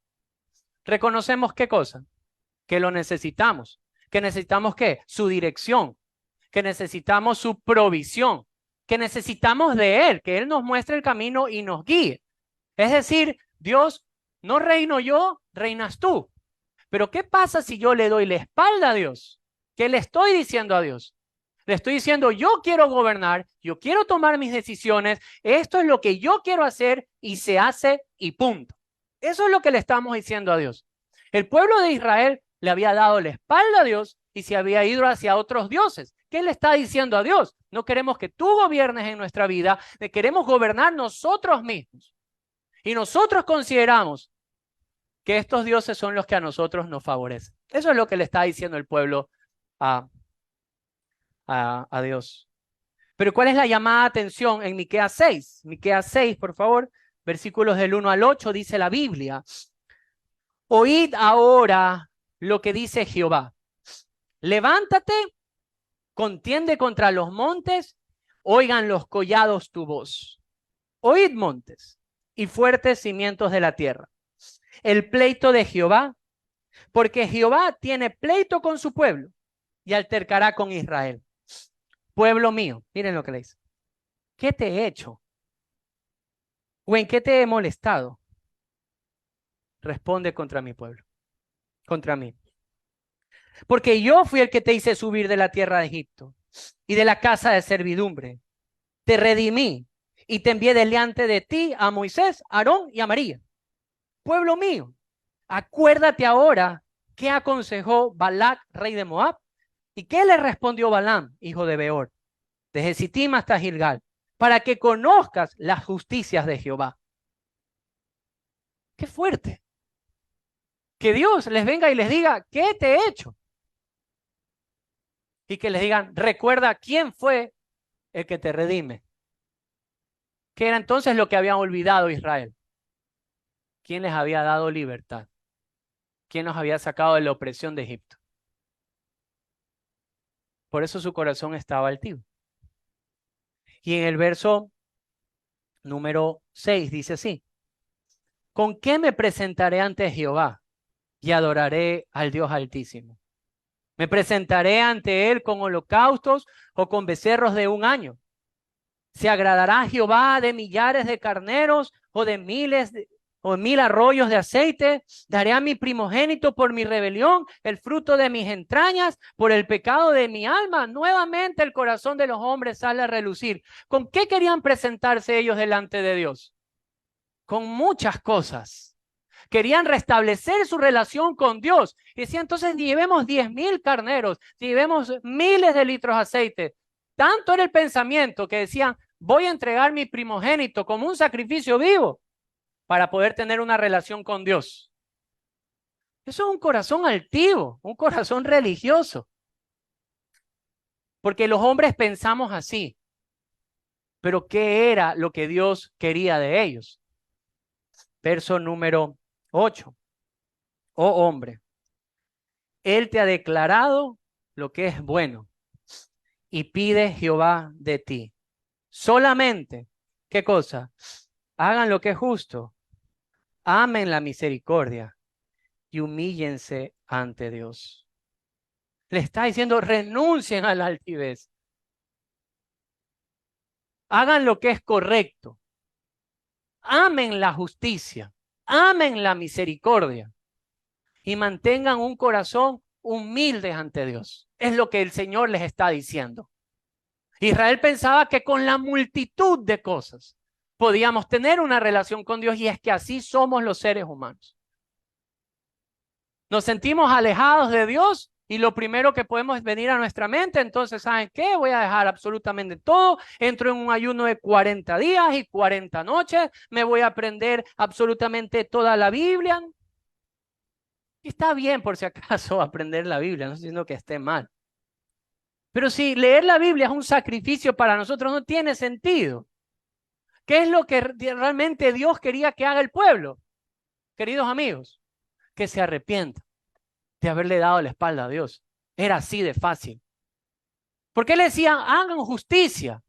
reconocemos ¿qué cosa? Que lo necesitamos. ¿Que necesitamos qué? Su dirección. Que necesitamos su provisión. Que necesitamos de Él, que Él nos muestre el camino y nos guíe. Es decir, Dios, no reino yo, reinas tú. Pero ¿qué pasa si yo le doy la espalda a Dios? ¿Qué le estoy diciendo a Dios? Le estoy diciendo, yo quiero gobernar, yo quiero tomar mis decisiones, esto es lo que yo quiero hacer y se hace y punto. Eso es lo que le estamos diciendo a Dios. El pueblo de Israel le había dado la espalda a Dios y se había ido hacia otros dioses. ¿Qué le está diciendo a Dios? No queremos que tú gobiernes en nuestra vida, queremos gobernar nosotros mismos. Y nosotros consideramos que estos dioses son los que a nosotros nos favorecen. Eso es lo que le está diciendo el pueblo a Dios. Pero ¿cuál es la llamada de atención en Miqueas 6? Miqueas 6, por favor, versículos del 1 al 8, dice la Biblia. Oíd ahora lo que dice Jehová. Levántate, contiende contra los montes, oigan los collados tu voz. Oíd montes y fuertes cimientos de la tierra. El pleito de Jehová, porque Jehová tiene pleito con su pueblo y altercará con Israel. Pueblo mío, miren lo que le dice. ¿Qué te he hecho? ¿O en qué te he molestado? Responde contra mi pueblo, contra mí. Porque yo fui el que te hice subir de la tierra de Egipto y de la casa de servidumbre. Te redimí y te envié delante de ti a Moisés, Aarón y a María. Pueblo mío, acuérdate ahora qué aconsejó Balac, rey de Moab, ¿Y qué le respondió Balaam, hijo de Beor? Desde Sittim hasta Gilgal, para que conozcas las justicias de Jehová. ¡Qué fuerte! Que Dios les venga y les diga, ¿qué te he hecho? Y que les digan, recuerda quién fue el que te redime. ¿Qué era entonces lo que habían olvidado Israel? ¿Quién les había dado libertad? ¿Quién los había sacado de la opresión de Egipto? Por eso su corazón estaba altivo. Y en el verso número 6 dice así: ¿con qué me presentaré ante Jehová y adoraré al Dios Altísimo? ¿Me presentaré ante él con holocaustos o con becerros de un año? ¿Se agradará Jehová de millares de carneros o de o 1000 arroyos de aceite? ¿Daré a mi primogénito por mi rebelión, el fruto de mis entrañas, por el pecado de mi alma? Nuevamente el corazón de los hombres sale a relucir. ¿Con qué querían presentarse ellos delante de Dios? Con muchas cosas. Querían restablecer su relación con Dios. Y decían, entonces llevemos 10,000 carneros, llevemos miles de litros de aceite. Tanto era el pensamiento que decían, voy a entregar mi primogénito como un sacrificio vivo para poder tener una relación con Dios. Eso es un corazón altivo, un corazón religioso. Porque los hombres pensamos así. Pero ¿qué era lo que Dios quería de ellos? Verso número 8. Oh hombre, Él te ha declarado lo que es bueno y pide Jehová de ti. Solamente, ¿qué cosa? Hagan lo que es justo, amen la misericordia y humíllense ante Dios. Le está diciendo, renuncien a la altivez. Hagan lo que es correcto. Amen la justicia, amen la misericordia y mantengan un corazón humilde ante Dios. Es lo que el Señor les está diciendo. Israel pensaba que con la multitud de cosas podíamos tener una relación con Dios, y es que así somos los seres humanos. Nos sentimos alejados de Dios y lo primero que podemos venir a nuestra mente, entonces, ¿saben qué? Voy a dejar absolutamente todo, entro en un ayuno de 40 días y 40 noches, me voy a aprender absolutamente toda la Biblia. Y está bien, por si acaso, aprender la Biblia, no estoy diciendo que esté mal. Pero si leer la Biblia es un sacrificio para nosotros, no tiene sentido. ¿Qué es lo que realmente Dios quería que haga el pueblo? Queridos amigos, que se arrepienta de haberle dado la espalda a Dios. Era así de fácil. ¿Por qué le decían, hagan justicia?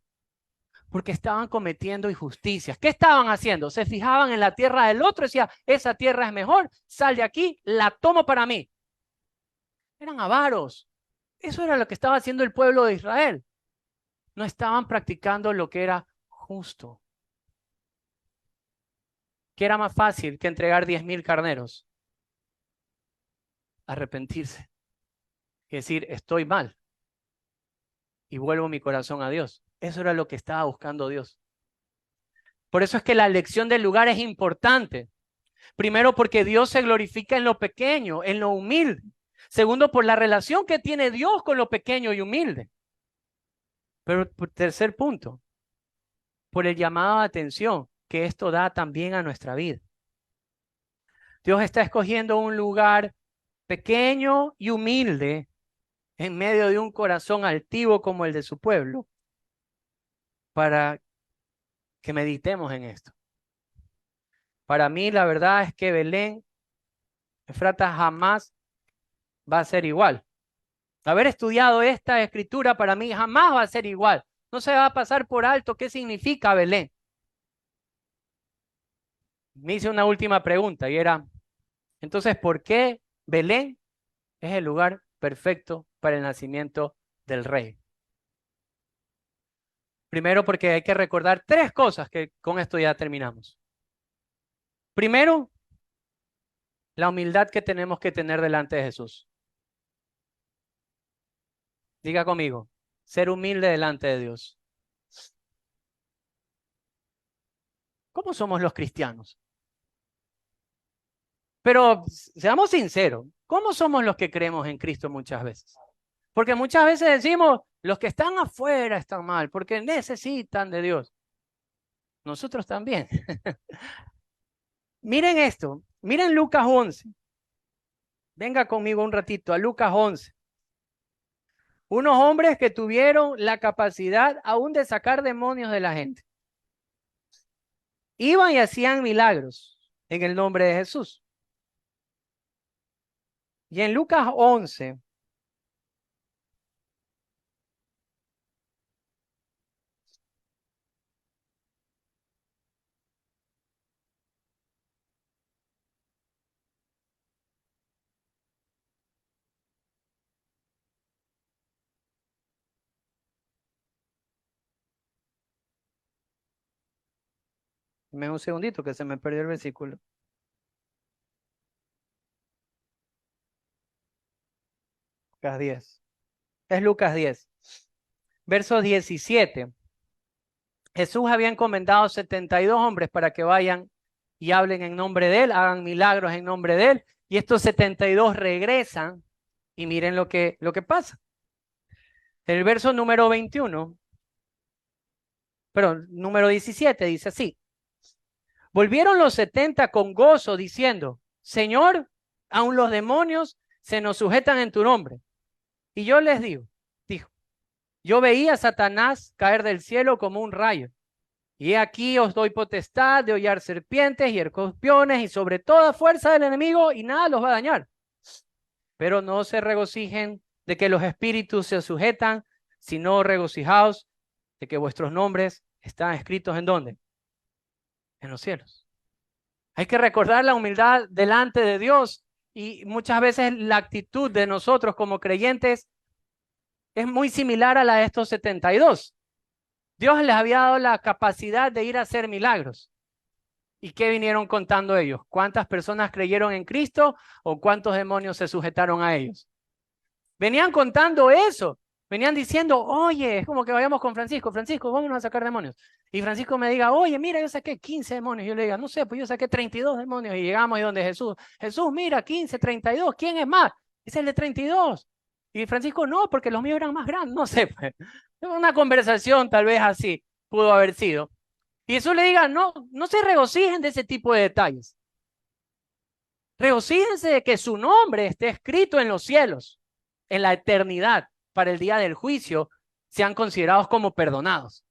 Porque estaban cometiendo injusticias. ¿Qué estaban haciendo? Se fijaban en la tierra del otro y decían, esa tierra es mejor, sal de aquí, la tomo para mí. Eran avaros. Eso era lo que estaba haciendo el pueblo de Israel. No estaban practicando lo que era justo. ¿Qué era más fácil que entregar 10,000 carneros? Arrepentirse. Es decir, estoy mal y vuelvo mi corazón a Dios. Eso era lo que estaba buscando Dios. Por eso es que la elección del lugar es importante. Primero, porque Dios se glorifica en lo pequeño, en lo humilde. Segundo, por la relación que tiene Dios con lo pequeño y humilde. Pero por tercer punto, por el llamado de atención que esto da también a nuestra vida. Dios está escogiendo un lugar pequeño y humilde en medio de un corazón altivo como el de su pueblo, para que meditemos en esto. Para mí, la verdad es que Belén, Efrata, jamás va a ser igual. Haber estudiado esta escritura para mí jamás va a ser igual. No se va a pasar por alto qué significa Belén. Me hice una última pregunta y era, entonces, ¿por qué Belén es el lugar perfecto para el nacimiento del rey? Primero, porque hay que recordar tres cosas que con esto ya terminamos. Primero, la humildad que tenemos que tener delante de Jesús. Diga conmigo, ser humilde delante de Dios. ¿Cómo somos los cristianos? Pero seamos sinceros, ¿cómo somos los que creemos en Cristo muchas veces? Porque muchas veces decimos, los que están afuera están mal, porque necesitan de Dios. Nosotros también. Miren esto, miren Lucas 11. Venga conmigo un ratito a Lucas 11. Unos hombres que tuvieron la capacidad aún de sacar demonios de la gente. Iban y hacían milagros en el nombre de Jesús. Y en Lucas 11, dame un segundito que se me perdió el versículo. Lucas 10. Es Lucas 10. Verso 17. Jesús había encomendado 72 hombres para que vayan y hablen en nombre de él, hagan milagros en nombre de él. Y estos 72 regresan y miren lo que pasa. El verso número 21, perdón, número 17 dice así. Volvieron los 70 con gozo diciendo, Señor, aun los demonios se nos sujetan en tu nombre. Y yo les digo, dijo, yo veía a Satanás caer del cielo como un rayo. Y aquí os doy potestad de hollar serpientes y escorpiones y sobre toda fuerza del enemigo y nada los va a dañar. Pero no se regocijen de que los espíritus se sujetan, sino regocijaos de que vuestros nombres están escritos ¿en dónde? En los cielos. Hay que recordar la humildad delante de Dios y muchas veces la actitud de nosotros como creyentes es muy similar a la de estos 72. Dios les había dado la capacidad de ir a hacer milagros. ¿Y qué vinieron contando ellos? ¿Cuántas personas creyeron en Cristo o cuántos demonios se sujetaron a ellos? Venían contando eso. Venían diciendo, oye, es como que vayamos con Francisco. Francisco, vámonos a sacar demonios. Y Francisco me diga, oye, mira, yo saqué 15 demonios. Yo le diga, no sé, pues yo saqué 32 demonios. Y llegamos ahí donde Jesús. Jesús, mira, 15, 32. ¿Quién es más? Es el de 32. Y Francisco, no, porque los míos eran más grandes. No sé, pues. Una conversación tal vez así pudo haber sido. Y Jesús le diga, no, no se regocijen de ese tipo de detalles. Regocíjense de que su nombre esté escrito en los cielos, en la eternidad, para el día del juicio, sean considerados como perdonados.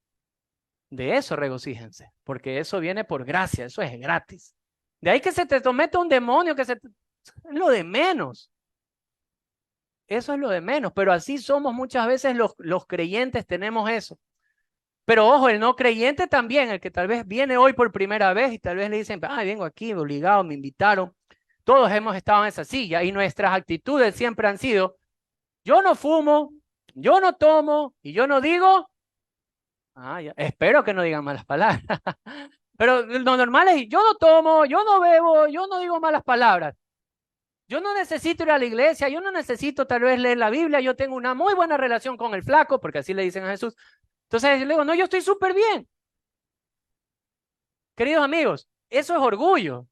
De eso regocíjense, porque eso viene por gracia, eso es gratis. De ahí que se te someta un demonio, es lo de menos. Eso es lo de menos, pero así somos muchas veces los creyentes, tenemos eso. Pero ojo, el no creyente también, el que tal vez viene hoy por primera vez y tal vez le dicen, vengo aquí obligado, me invitaron. Todos hemos estado en esa silla y nuestras actitudes siempre han sido, yo no fumo, yo no tomo y yo no digo, ya, espero que no digan malas palabras. Pero lo normal es, yo no tomo, yo no bebo, yo no digo malas palabras. Yo no necesito ir a la iglesia, yo no necesito tal vez leer la Biblia, yo tengo una muy buena relación con el flaco, porque así le dicen a Jesús. Entonces le digo, no, yo estoy súper bien. Queridos amigos, eso es orgullo.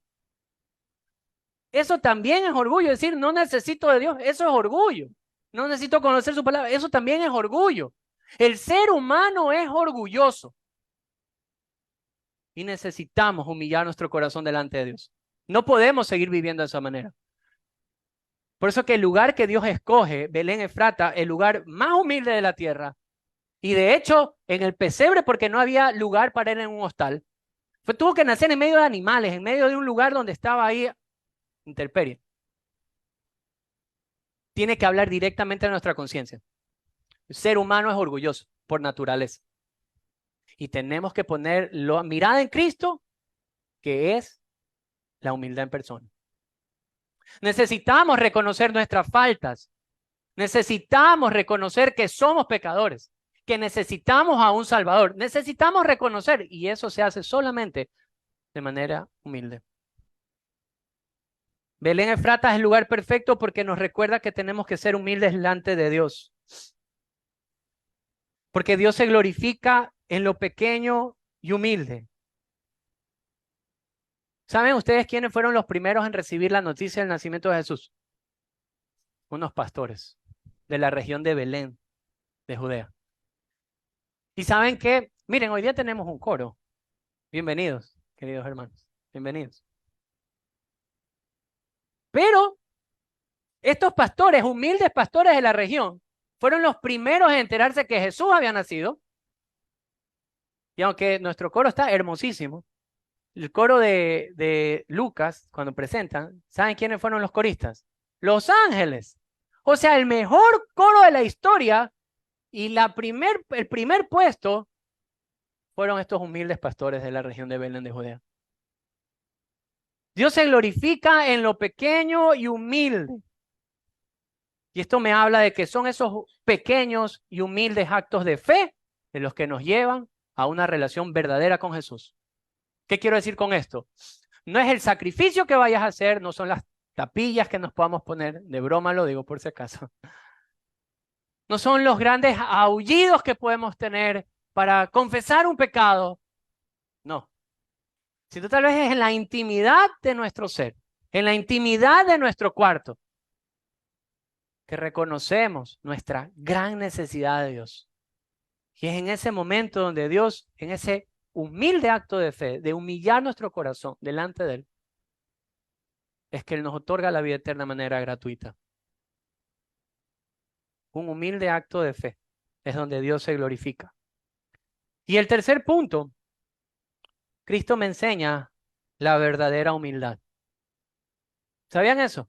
Eso también es orgullo, decir, no necesito de Dios, eso es orgullo. No necesito conocer su palabra, eso también es orgullo. El ser humano es orgulloso y necesitamos humillar nuestro corazón delante de Dios. No podemos seguir viviendo de esa manera. Por eso que el lugar que Dios escoge, Belén Efrata, el lugar más humilde de la tierra, y de hecho en el pesebre porque no había lugar para él en un hostal, tuvo que nacer en medio de animales, en medio de un lugar donde estaba ahí intemperie. Tiene que hablar directamente a nuestra conciencia. El ser humano es orgulloso por naturaleza. Y tenemos que poner la mirada en Cristo, que es la humildad en persona. Necesitamos reconocer nuestras faltas. Necesitamos reconocer que somos pecadores, que necesitamos a un Salvador. Necesitamos reconocer, y eso se hace solamente de manera humilde. Belén Efrata es el lugar perfecto porque nos recuerda que tenemos que ser humildes delante de Dios. Porque Dios se glorifica en lo pequeño y humilde. ¿Saben ustedes quiénes fueron los primeros en recibir la noticia del nacimiento de Jesús? Unos pastores. de la región de Belén, de Judea. Y saben que, miren, hoy día tenemos un coro. Bienvenidos, queridos hermanos, bienvenidos. Pero estos pastores, humildes pastores de la región, fueron los primeros en enterarse que Jesús había nacido. Y aunque nuestro coro está hermosísimo, el coro de Lucas, cuando presentan, ¿saben quiénes fueron los coristas? Los ángeles. O sea, el mejor coro de la historia y el primer puesto fueron estos humildes pastores de la región de Belén de Judea. Dios se glorifica en lo pequeño y humilde. Y esto me habla de que son esos pequeños y humildes actos de fe de los que nos llevan a una relación verdadera con Jesús. ¿Qué quiero decir con esto? No es el sacrificio que vayas a hacer, no son las tapillas que nos podamos poner, de broma lo digo por si acaso. No son los grandes aullidos que podemos tener para confesar un pecado. No. Si tú tal vez es en la intimidad de nuestro ser, en la intimidad de nuestro cuarto, que reconocemos nuestra gran necesidad de Dios. Y es en ese momento donde Dios, en ese humilde acto de fe, de humillar nuestro corazón delante de Él, es que Él nos otorga la vida eterna de manera gratuita. Un humilde acto de fe es donde Dios se glorifica. Y el tercer punto, Cristo me enseña la verdadera humildad. ¿Sabían eso?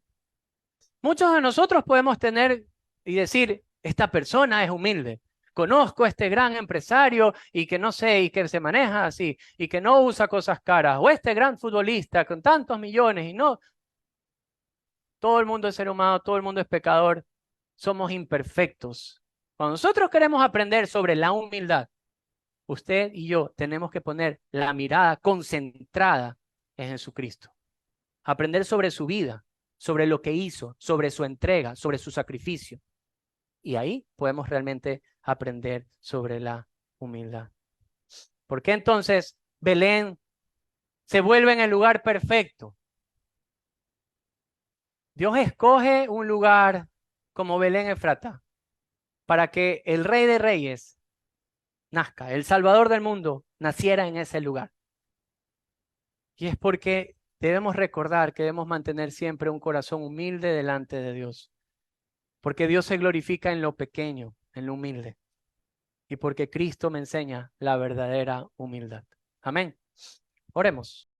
Muchos de nosotros podemos tener y decir, esta persona es humilde. Conozco a este gran empresario y que no sé, y que se maneja así, y que no usa cosas caras. O este gran futbolista con tantos millones y no. Todo el mundo es ser humano, todo el mundo es pecador. Somos imperfectos. Cuando nosotros queremos aprender sobre la humildad, usted y yo tenemos que poner la mirada concentrada en Jesucristo. Aprender sobre su vida, sobre lo que hizo, sobre su entrega, sobre su sacrificio. Y ahí podemos realmente aprender sobre la humildad. ¿Por qué entonces Belén se vuelve en el lugar perfecto? Dios escoge un lugar como Belén Efrata para que el Rey de Reyes nazca, el Salvador del mundo naciera en ese lugar. Y es porque debemos recordar que debemos mantener siempre un corazón humilde delante de Dios. Porque Dios se glorifica en lo pequeño, en lo humilde. Y porque Cristo me enseña la verdadera humildad. Amén. Oremos.